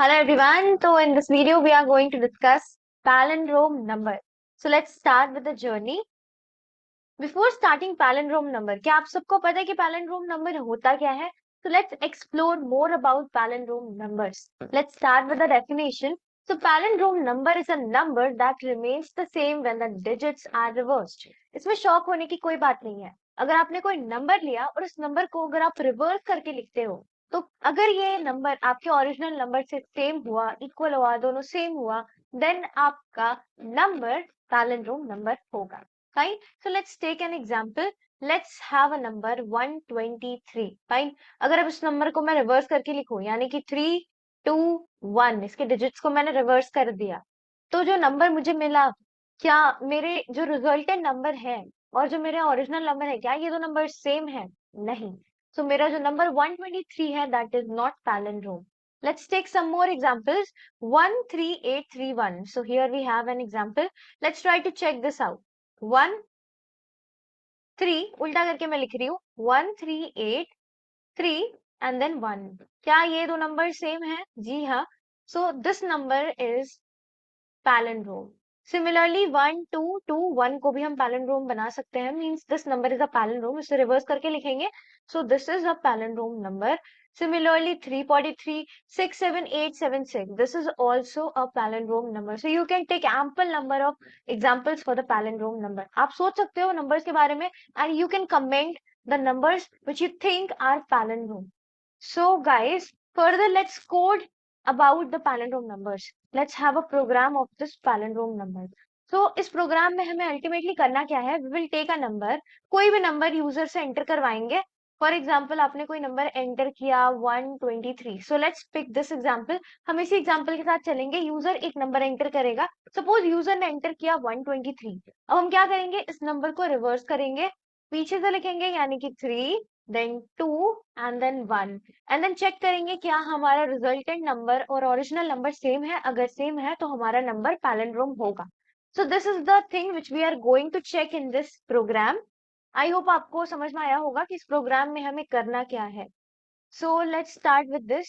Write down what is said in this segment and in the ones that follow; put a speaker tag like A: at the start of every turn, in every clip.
A: Hello everyone. So in this video we are going to discuss palindrome number. So let's start with the journey. Before starting palindrome number, क्या आप सबको पता है कि palindrome number होता क्या है? So let's explore more about palindrome numbers. Let's start with the definition. So palindrome number is a number that remains the same when the digits are reversed. इसमें शॉक होने की कोई बात नहीं है. अगर आपने कोई नंबर लिया और उस नंबर को अगर आप रिवर्स करके लिखते हो, तो अगर ये नंबर आपके ओरिजिनल नंबर से सेम हुआ, इक्वल हुआ, दोनों सेम हुआ, देन आपका नंबर पैलिंड्रोम नंबर होगा. Fine. So let's take an example. Let's have a number 123. Fine. अगर अब इस नंबर को मैं रिवर्स करके लिखूं, यानी कि 3 2 1, इसके डिजिट्स को मैंने रिवर्स कर दिया, तो जो नंबर मुझे मिला, क्या मेरे जो रिजल्टेंट नंबर है और जो मेरे ओरिजिनल नंबर है, क्या ये दो नंबर सेम है? नहीं. So मेरा जो नंबर 123 है, that is not palindrome. Let's take some more examples. 13831. So here we have an example. Let's try to check this out. 1 3, उल्टा करके मैं लिख रही हूँ 138 3 एंड देन 1. क्या ये दो नंबर सेम है? जी हाँ. So this number is palindrome. Similarly 1 2 2 1 को भी हम पैलिंड्रोम बना सकते हैं. Means this number is a palindrome. इसे रिवर्स करके लिखेंगे. सो this is a palindrome number. Similarly, 343 67876. This is also a palindrome number. So you can take ample number of examples for the palindrome number. आप सोच सकते हो numbers के बारे में and you can comment the numbers which you think are palindrome. So guys, further let's code about the palindrome numbers. Let's have a program of this palindrome number. So इस programme में हमें ultimately करना क्या है? We will take a number. कोई भी number user से enter करवाएंगे. फॉर एग्जाम्पल आपने कोई नंबर एंटर किया 123. So let's pick this example. हम इसी एग्जाम्पल के साथ चलेंगे. यूजर एक नंबर एंटर करेगा. सपोज यूजर ने एंटर किया 123. अब हम क्या करेंगे? इस नंबर को रिवर्स करेंगे, पीछे से लिखेंगे, यानी कि 3 then 2 and then 1 and then check करेंगे क्या हमारा रिजल्टेंट नंबर और ओरिजिनल नंबर सेम है. अगर सेम है तो हमारा नंबर पैलिंड्रोम होगा. So this is the thing which we are going to check in this program. I hope आपको समझ में आया होगा कि इस प्रोग्राम में हमें करना क्या है. So let's start with this.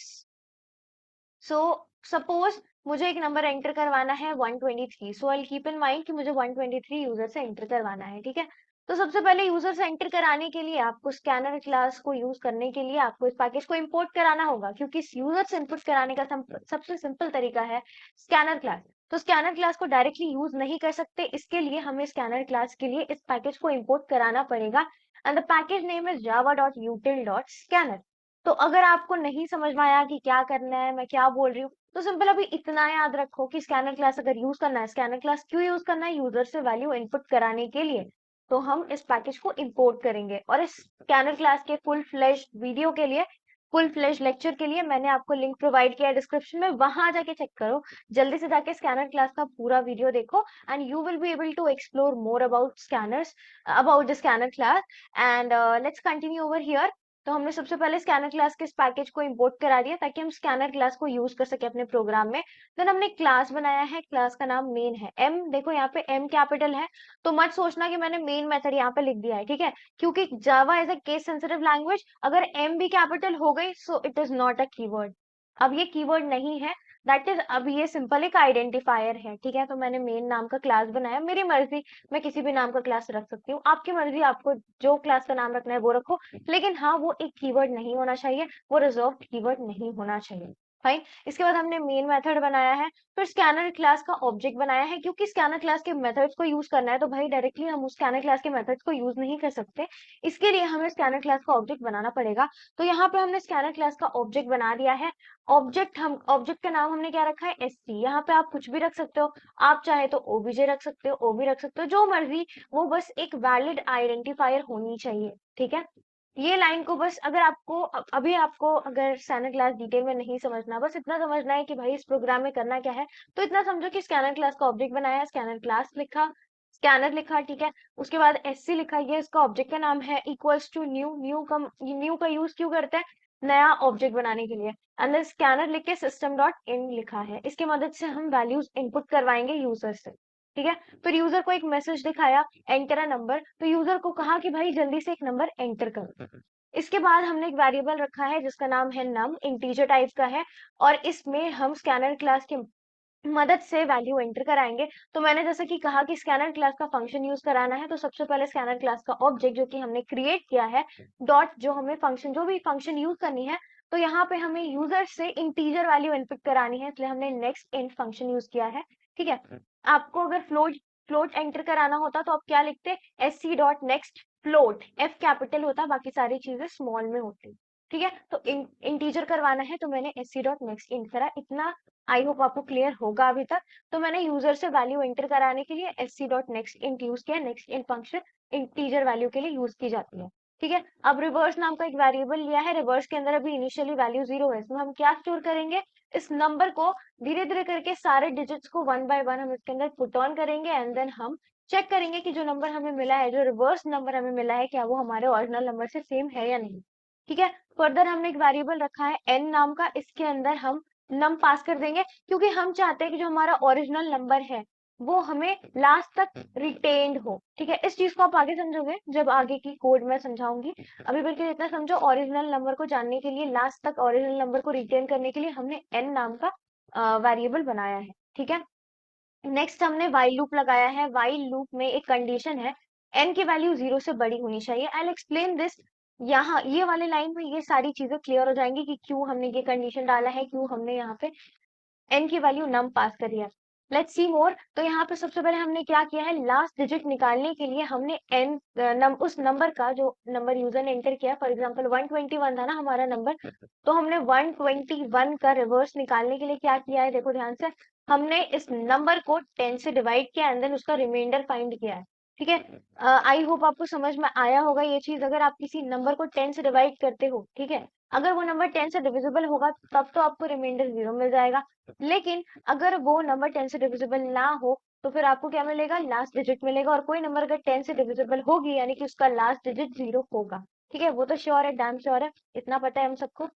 A: So suppose मुझे एक नंबर एंटर करवाना है 123. सो आई कीप इन माइंड कि मुझे 123 यूजर से एंटर करवाना है. ठीक है. तो सबसे पहले यूजर से एंटर कराने के लिए आपको स्कैनर क्लास को यूज करने के लिए आपको इस पैकेज को इंपोर्ट कराना होगा, क्योंकि इस यूजर से इनपुट कराने का सबसे सिंपल तरीका है स्कैनर क्लास. तो स्कैनर क्लास को डायरेक्टली यूज नहीं कर सकते. इसके लिए हमें स्कैनर क्लास के लिए इस पैकेज को इंपोर्ट कराना पड़ेगा. And the package name is java.util.scanner. तो अगर आपको नहीं समझ में आया कि क्या करना है, मैं क्या बोल रही हूँ, तो सिंपल अभी इतना याद रखो कि स्कैनर क्लास अगर यूज करना है, स्कैनर क्लास क्यों यूज करना है? यूजर से वैल्यू इनपुट कराने के लिए. तो हम इस पैकेज को इंपोर्ट करेंगे. और इस स्कैनर क्लास के फुल फ्लैश वीडियो के लिए, फुल फ्लैश लेक्चर के लिए मैंने आपको लिंक प्रोवाइड किया है डिस्क्रिप्शन में. वहां जाके चेक करो. जल्दी से जाके स्कैनर क्लास का पूरा वीडियो देखो and you will be able to explore more about scanners, about the scanner class. And let's continue over here. तो हमने सबसे पहले स्कैनर क्लास के इस पैकेज को इंपोर्ट करा दिया ताकि हम स्कैनर क्लास को यूज कर सके अपने प्रोग्राम में. देन हमने क्लास बनाया है. क्लास का नाम मेन है. एम देखो यहाँ पे एम कैपिटल है, तो मत सोचना कि मैंने मेन मेथड यहाँ पे लिख दिया है. ठीक है. क्योंकि Java is a case sensitive language. अगर एम भी कैपिटल हो गई so it is not a keyword. अब ये कीवर्ड नहीं है. दैट इज, अब ये सिंपल एक आइडेंटिफायर है. ठीक है. तो मैंने मेन नाम का क्लास बनाया. मेरी मर्जी, मैं किसी भी नाम का क्लास रख सकती हूँ. आपकी मर्जी, आपको जो क्लास का नाम रखना है वो रखो. लेकिन हाँ, वो एक कीवर्ड नहीं होना चाहिए, वो रिजर्व्ड कीवर्ड नहीं होना चाहिए. फाइन. इसके बाद हमने मेन मेथड बनाया है. फिर स्कैनर क्लास का ऑब्जेक्ट बनाया है. क्योंकि स्कैनर क्लास के मेथड्स को यूज करना है तो भाई डायरेक्टली हम उस स्कैनर क्लास के मेथड्स को यूज नहीं कर सकते. इसके लिए हमें स्कैनर क्लास का ऑब्जेक्ट बनाना पड़ेगा. तो यहाँ पे हमने स्कैनर क्लास का ऑब्जेक्ट बना दिया है. ऑब्जेक्ट का नाम हमने क्या रखा है? एससी. यहाँ पे आप कुछ भी रख सकते हो. आप चाहे तो ओबीजे रख सकते हो, ओबी रख सकते हो, जो मर्जी. वो बस एक वैलिड आइडेंटिफायर होनी चाहिए. ठीक है. ये लाइन को बस, अगर आपको अभी आपको अगर स्कैनर क्लास डिटेल में नहीं समझना, बस इतना समझना है कि भाई इस प्रोग्राम में करना क्या है, तो इतना समझो कि स्कैनर क्लास का ऑब्जेक्ट बनाया है, स्कैनर क्लास लिखा, स्कैनर लिखा. ठीक है. उसके बाद एससी लिखा. ये इसका ऑब्जेक्ट का नाम है. Equals to new. न्यू का यूज क्यों करते हैं? नया ऑब्जेक्ट बनाने के लिए. अंदर स्कैनर लिख के सिस्टम डॉट इन लिखा है. इसकी मदद से हम वैल्यूज इनपुट करवाएंगे यूजर से. ठीक है. फिर यूजर को एक मैसेज दिखाया, एंटर अ नंबर. तो यूजर को कहा कि भाई जल्दी से एक नंबर एंटर करो. इसके बाद हमने एक वेरिएबल रखा है जिसका नाम है num, इंटीजर टाइप का है, और इसमें हम स्कैनर क्लास की मदद से वैल्यू एंटर कराएंगे। तो मैंने जैसे कि कहा कि स्कैनर क्लास का फंक्शन यूज कराना है, तो सबसे पहले स्कैनर क्लास का ऑब्जेक्ट जो कि हमने क्रिएट किया है, डॉट जो हमें फंक्शन जो भी फंक्शन यूज करनी है, तो यहाँ पे हमें यूजर से इंटीजर वैल्यू इनपुट करानी है, इसलिए हमने नेक्स्ट इंट फंक्शन यूज किया है। ठीक है, आपको अगर फ्लोट फ्लोट एंटर कराना होता तो आप क्या लिखते, sc dot next float, F capital होता, बाकी सारी चीजें स्मॉल में होती। ठीक है, तो इंटीजर करवाना है तो मैंने sc डॉट नेक्स्ट इंट करा। इतना आई होप आपको क्लियर होगा अभी तक। तो मैंने यूजर से वैल्यू एंटर कराने के लिए sc dot next int use किया। Next int function integer value के लिए यूज की जाती है। ठीक है, अब रिवर्स नाम का एक वेरिएबल लिया है, रिवर्स के अंदर अभी इनिशियली वैल्यू 0 है, इसमें हम क्या स्टोर करेंगे, इस नंबर को धीरे धीरे करके सारे डिजिट्स को वन बाय वन हम इसके अंदर पुट ऑन करेंगे, एंड देन हम चेक करेंगे कि जो नंबर हमें मिला है, जो रिवर्स नंबर हमें मिला है, क्या वो हमारे ओरिजिनल नंबर से सेम है या नहीं। ठीक है, फर्दर हमने एक वेरिएबल रखा है n नाम का, इसके अंदर हम नम पास कर देंगे, क्योंकि हम चाहते हैं कि जो हमारा ओरिजिनल नंबर है वो हमें लास्ट तक रिटेन्ड हो। ठीक है, इस चीज को आप आगे समझोगे जब आगे की कोड में समझाऊंगी। अभी बल्कि इतना समझो, ओरिजिनल नंबर को जानने के लिए, लास्ट तक ओरिजिनल नंबर को रिटेन करने के लिए हमने n नाम का वेरिएबल बनाया है। ठीक है, नेक्स्ट हमने वाइल लूप लगाया है। वाइल लूप में एक कंडीशन है, n की वैल्यू 0 से बड़ी होनी चाहिए। I will explain this. यहाँ ये वाले लाइन में ये सारी चीजें क्लियर हो जाएंगी कि क्यों हमने ये कंडीशन डाला है, क्यों हमने यहाँ पे n की वैल्यू नम पास करी है। लेट्स सी मोर। तो यहाँ पे सबसे पहले हमने क्या किया है, लास्ट डिजिट निकालने के लिए हमने उस नंबर का, जो नंबर यूजर ने एंटर किया, फॉर एग्जांपल 121 था ना हमारा नंबर, तो हमने 121 का रिवर्स निकालने के लिए क्या किया है, देखो ध्यान से, हमने इस नंबर को 10 से डिवाइड किया, एंड देन उसका रिमाइंडर फाइंड किया है। ठीक है, आई होप आपको समझ में आया होगा ये चीज। अगर आप किसी नंबर को 10 से डिवाइड करते हो, ठीक है, अगर वो नंबर 10 से डिविजिबल होगा तब तो आपको रिमाइंडर 0 मिल जाएगा, लेकिन अगर वो नंबर 10 से डिविजिबल ना हो तो फिर आपको क्या मिलेगा, लास्ट डिजिट मिलेगा। और कोई नंबर अगर 10 से डिविजिबल होगी यानी कि उसका लास्ट डिजिट 0 होगा। ठीक है, वो तो श्योर है, डैम श्योर है, इतना पता है हम सबको।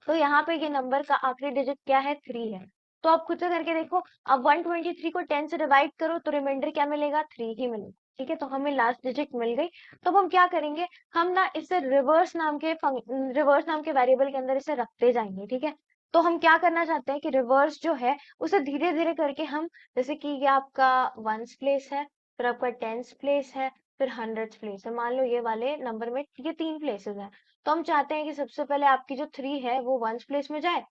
A: तो यहाँ पे ये नंबर का आखिरी डिजिट क्या है, 3 है। तो आप खुद से करके देखो, अब 123 को 10 से डिवाइड करो तो रिमाइंडर क्या मिलेगा, 3 ही मिलेगा। ठीक है, तो हमें लास्ट डिजिट मिल गई। तो अब हम क्या करेंगे, हम ना इसे रिवर्स नाम के वेरिएबल के अंदर इसे रखते जाएंगे। ठीक है, तो हम क्या करना चाहते हैं कि रिवर्स जो है उसे धीरे धीरे करके हम, जैसे कि ये आपका वंस प्लेस है, फिर आपका टेंस प्लेस है, फिर हंड्रेड्स प्लेस है, मान लो ये वाले नंबर में ये 3 प्लेसेस है। तो हम चाहते हैं कि सबसे पहले आपकी जो 3 है वो वंस प्लेस में जाए,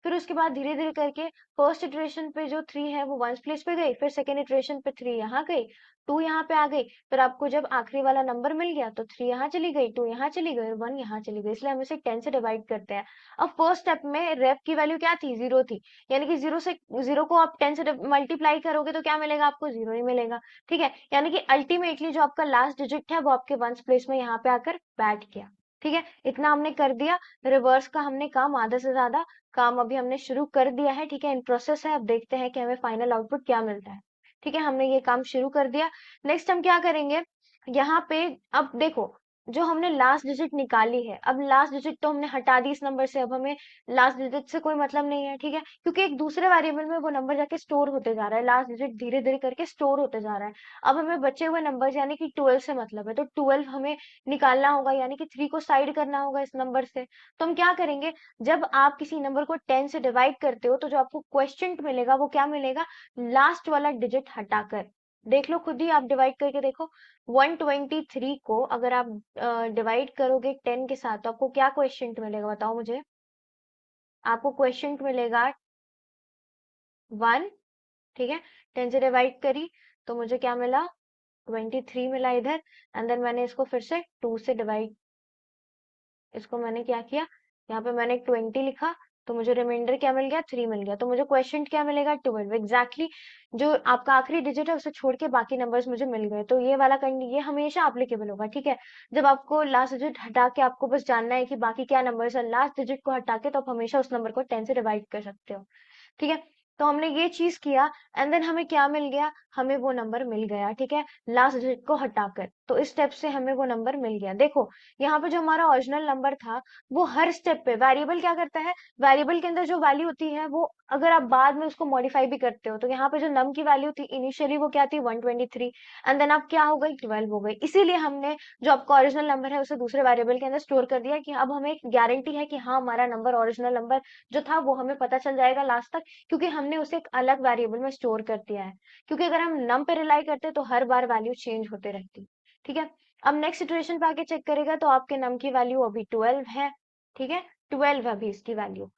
A: फिर उसके बाद धीरे धीरे करके फर्स्ट इटरेशन पे जो 3 है वो वंस प्लेस पे गई, फिर सेकेंड इटरेशन पे 3 यहाँ गई, 2 यहाँ पे आ गई, फिर आपको जब आखिरी वाला नंबर मिल गया तो 3 यहाँ चली गई, 2 यहाँ चली गई और 1 यहाँ चली गई, इसलिए हम इसे 10 से डिवाइड करते हैं। अब फर्स्ट स्टेप में रेप की वैल्यू क्या थी, 0 थी, यानी कि 0 को आप 10 से मल्टीप्लाई करोगे तो क्या मिलेगा आपको, 0 ही मिलेगा। ठीक है, यानी कि अल्टीमेटली जो आपका लास्ट डिजिट है वो आपके वंस प्लेस में यहाँ पे आकर बैठ गया। ठीक है, इतना हमने कर दिया। रिवर्स का हमने काम, आधा से ज्यादा काम अभी हमने शुरू कर दिया है। ठीक है, इन प्रोसेस है, अब देखते हैं कि हमें फाइनल आउटपुट क्या मिलता है। ठीक है, हमने ये काम शुरू कर दिया। नेक्स्ट हम क्या करेंगे, यहाँ पे अब देखो, जो हमने लास्ट डिजिट निकाली है, अब लास्ट डिजिट तो हमने हटा दी इस नंबर से, अब हमें लास्ट डिजिट से कोई मतलब नहीं है। ठीक है, क्योंकि एक दूसरे वेरिएबल में वो नंबर जाके स्टोर होते जा रहा है, लास्ट डिजिट धीरे धीरे करके स्टोर होते जा रहा है। अब हमें बचे हुए नंबर यानी कि 12 से मतलब है, तो 12 हमें निकालना होगा, यानी कि 3 को साइड करना होगा इस नंबर से। तो हम क्या करेंगे, जब आप किसी नंबर को 10 से डिवाइड करते हो तो जो आपको क्वेश्चन मिलेगा वो क्या मिलेगा, लास्ट वाला डिजिट हटाकर। देख लो खुद ही, आप डिवाइड करके देखो, 123 को अगर आप डिवाइड करोगे 10 के साथ तो आपको क्या क्वेश्चन मिलेगा, बताओ मुझे। आपको क्वेश्चन मिलेगा 1। ठीक है, 10 से डिवाइड करी तो मुझे क्या मिला, 23 मिला इधर, एंड देन मैंने इसको फिर से 2 से डिवाइड, इसको मैंने क्या किया, यहाँ पे मैंने 20 लिखा, तो मुझे रिमाइंडर क्या मिल गया, 3 मिल गया, तो मुझे क्वेश्चन क्या मिलेगा, 12 एग्जैक्टली। जो आपका आखिरी डिजिट है उसे छोड़ के बाकी नंबर्स मुझे मिल गए। तो ये वाला ये हमेशा एप्लीकेबल होगा। ठीक है, जब आपको लास्ट डिजिट हटा के आपको बस जानना है कि बाकी क्या नंबर्स है, लास्ट डिजिट को हटा के तो आप हमेशा उस नंबर को 10 से डिवाइड कर सकते हो। ठीक है, तो हमने ये चीज किया, एंड देन हमें क्या मिल गया, हमें वो नंबर मिल गया। ठीक है, लास्ट डिजिट को हटाकर। तो इस स्टेप से हमें वो नंबर मिल गया। देखो यहाँ पे जो हमारा ओरिजिनल नंबर था वो हर स्टेप पे वेरिएबल क्या करता है, वेरिएबल के अंदर जो वैल्यू होती है वो अगर आप बाद में उसको मॉडिफाई भी करते हो, तो यहाँ पे जो नम की वैल्यू थी इनिशियली वो क्या थी 123, एंड देन अब क्या हो गई 12 हो गई। इसीलिए हमने जो आपका ओरिजिनल नंबर है उसे दूसरे वेरिएबल के अंदर स्टोर कर दिया कि अब हमें एक गारंटी है कि हाँ हमारा नंबर ओरिजिनल नंबर जो था वो हमें पता चल जाएगा लास्ट तक, क्योंकि हमने उसे एक अलग वेरिएबल में स्टोर कर दिया है। क्योंकि अगर हम नम पे रिलाई करते तो हर बार वैल्यू चेंज होते रहती। ठीक है, अब नेक्स्ट सिचुएशन पे आके चेक करेगा तो आपके नम की वैल्यू अभी 12 है। ठीक है, 12 है अभी इसकी वैल्यू।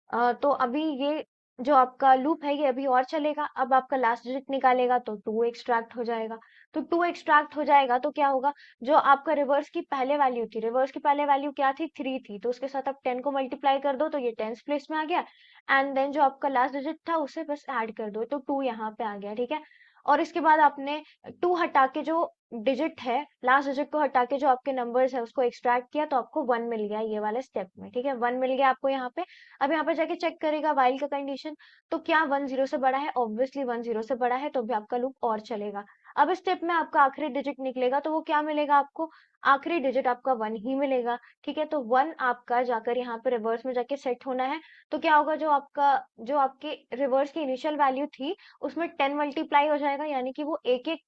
A: तो अभी ये जो आपका लूप है ये अभी और चलेगा। अब आपका लास्ट डिजिट निकालेगा तो 2 एक्सट्रैक्ट हो जाएगा। तो 2 एक्सट्रैक्ट हो जाएगा तो क्या होगा, जो आपका रिवर्स की पहले वैल्यू थी, रिवर्स की पहले वैल्यू क्या थी 3 थी, तो उसके साथ आप 10 को मल्टीप्लाई कर दो तो ये टेंस प्लेस में आ गया। एंड देन जो आपका लास्ट डिजिट था उसे बस ऐड कर दो तो 2 यहाँ पे आ गया। ठीक है, और इसके बाद आपने 2 हटा के जो डिजिट है, लास्ट डिजिट को हटा के जो आपके नंबर्स है उसको एक्सट्रैक्ट किया तो आपको 1 मिल गया ये वाले स्टेप में। ठीक है, 1 मिल गया आपको यहाँ पे। अब यहाँ पे जाके चेक करेगा व्हाइल का कंडीशन, तो क्या 1 0 से बड़ा है, ऑब्वियसली 1 0 से बड़ा है, तो भी आपका लूप और चलेगा। अब इस स्टेप में आपका आखिरी डिजिट निकलेगा तो वो क्या मिलेगा आपको, आखिरी डिजिट आपका 1 ही मिलेगा। ठीक है, तो 1 आपका जाकर यहाँ पे रिवर्स में जाके सेट होना है। तो क्या होगा, जो आपके रिवर्स की इनिशियल वैल्यू थी उसमें 10 मल्टीप्लाई हो जाएगा, यानी कि वो एक एक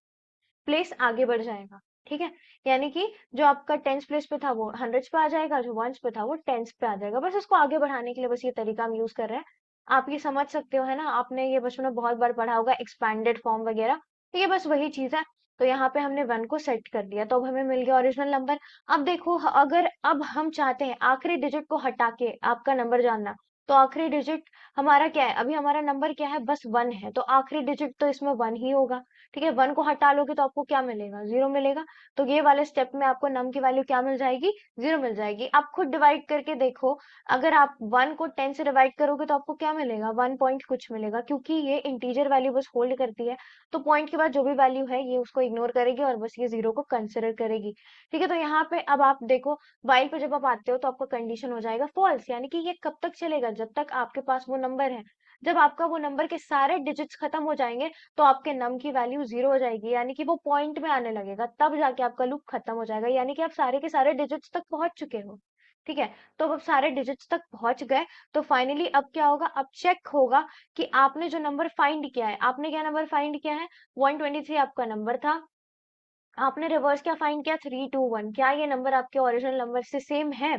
A: प्लेस आगे बढ़ जाएगा। ठीक है, यानी कि जो आपका टेंस प्लेस पे था वो हंड्रेड्स पे आ जाएगा, जो वंस पे था वो टेंस पे आ जाएगा। बस इसको आगे बढ़ाने के लिए बस ये तरीका हम यूज कर रहे हैं। आप ये समझ सकते हो, है ना, आपने ये बचपन में बहुत बार पढ़ा होगा एक्सपैंडेड फॉर्म वगैरह, तो ये बस वही चीज है। तो यहाँ पे हमने 1 को सेट कर दिया तो अब हमें मिल गया ओरिजिनल नंबर। अब देखो अगर अब हम चाहते हैं आखिरी डिजिट को हटा के आपका नंबर जानना, तो आखिरी डिजिट हमारा क्या है, अभी हमारा नंबर क्या है, बस 1 है, तो आखिरी डिजिट तो इसमें 1 ही होगा। ठीक है, 1 को हटा लोगे तो आपको क्या मिलेगा, 0 मिलेगा। तो ये वाले स्टेप में आपको नम की वैल्यू क्या मिल जाएगी, 0 मिल जाएगी। आप खुद डिवाइड करके देखो, अगर आप 1 को 10 से डिवाइड करोगे तो आपको क्या मिलेगा, 1 पॉइंट कुछ मिलेगा, क्योंकि ये इंटीजर वैल्यू बस होल्ड करती है। तो पॉइंट के बाद जो भी वैल्यू है ये उसको इग्नोर करेगी और बस ये 0 को कंसिडर करेगी। ठीक है, तो यहाँ पे अब आप देखो वाइल पे जब आप आते हो तो आपका कंडीशन हो जाएगा फॉल्स, यानी कि ये कब तक चलेगा, जब तक आपके पास वो नंबर है। जब आपका वो नंबर के सारे डिजिट्स खत्म हो जाएंगे तो आपके नम की वैल्यू 0 हो जाएगी, यानी कि वो पॉइंट में आने लगेगा, तब जाके आपका लूप खत्म हो जाएगा, यानी कि आप सारे के सारे डिजिट्स तक पहुंच चुके हो। ठीक है, तो अब सारे डिजिट्स तक पहुंच गए तो फाइनली अब क्या होगा, अब चेक होगा कि आपने जो नंबर फाइंड किया है, आपने क्या नंबर फाइंड किया है, 123 आपका नंबर था। आपने रिवर्स क्या फाइंड किया, 321, क्या ये नंबर आपके ओरिजिनल नंबर से सेम है।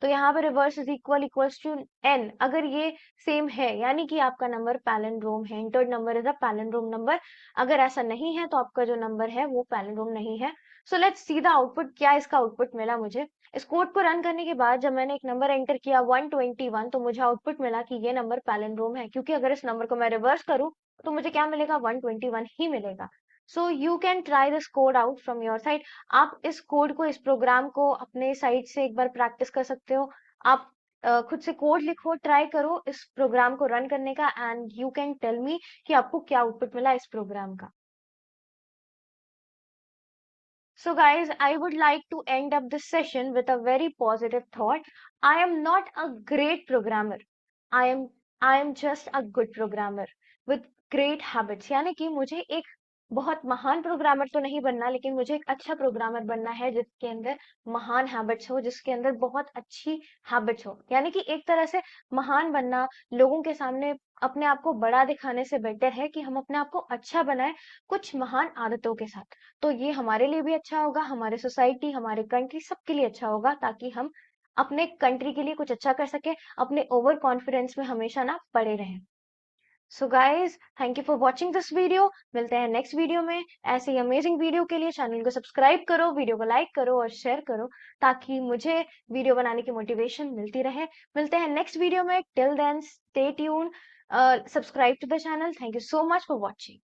A: तो यहाँ पे reverse is equal equals to n, अगर ये सेम है यानी कि आपका नंबर पैलिंड्रोम है, entered number is a palindrome number. अगर ऐसा नहीं है तो आपका जो नंबर है वो पैलिंड्रोम नहीं है। So let's see the output, क्या इसका आउटपुट मिला मुझे। इस कोड को रन करने के बाद जब मैंने एक नंबर एंटर किया 121, तो मुझे आउटपुट मिला कि ये नंबर पैलिंड्रोम है, क्योंकि अगर इस नंबर को मैं रिवर्स करूं तो मुझे क्या मिलेगा, 121 ही मिलेगा। So you can try this code out from your side. आप इस कोड को, इस प्रोग्राम को अपने साइड से एक बार प्रैक्टिस कर सकते हो। आप खुद से कोड लिखो, ट्राई करो इस प्रोग्राम को रन करने का, and you can tell me कि आपको क्या आउटपुट मिला इस प्रोग्राम का। So guys, I would like to end up this session with a very positive thought. I am not a great programmer. I am I am just a good programmer with great habits. यानी कि मुझे एक बहुत महान programmer तो नहीं बनना, लेकिन मुझे एक अच्छा प्रोग्रामर बनना है जिसके अंदर महान हैबिट्स हो, जिसके अंदर बहुत अच्छी हैबिट्स हो। यानी कि एक तरह से महान बनना, लोगों के सामने अपने आप को बड़ा दिखाने से बेटर है कि हम अपने आप को अच्छा बनाएं कुछ महान आदतों के साथ। तो ये हमारे लिए भी अच्छा होगा, हमारे सोसाइटी, हमारे कंट्री सबके लिए अच्छा होगा, ताकि हम अपने कंट्री के लिए कुछ अच्छा कर सके, अपने ओवर कॉन्फिडेंस में हमेशा ना पड़े रहें। So guys, thank you for watching this video. मिलते हैं नेक्स्ट वीडियो में। ऐसे ही अमेजिंग वीडियो के लिए चैनल को सब्सक्राइब करो, वीडियो को लाइक करो और शेयर करो, ताकि मुझे वीडियो बनाने की मोटिवेशन मिलती रहे। मिलते हैं नेक्स्ट वीडियो में। Till then stay tune, subscribe to the channel. Thank you so much for watching.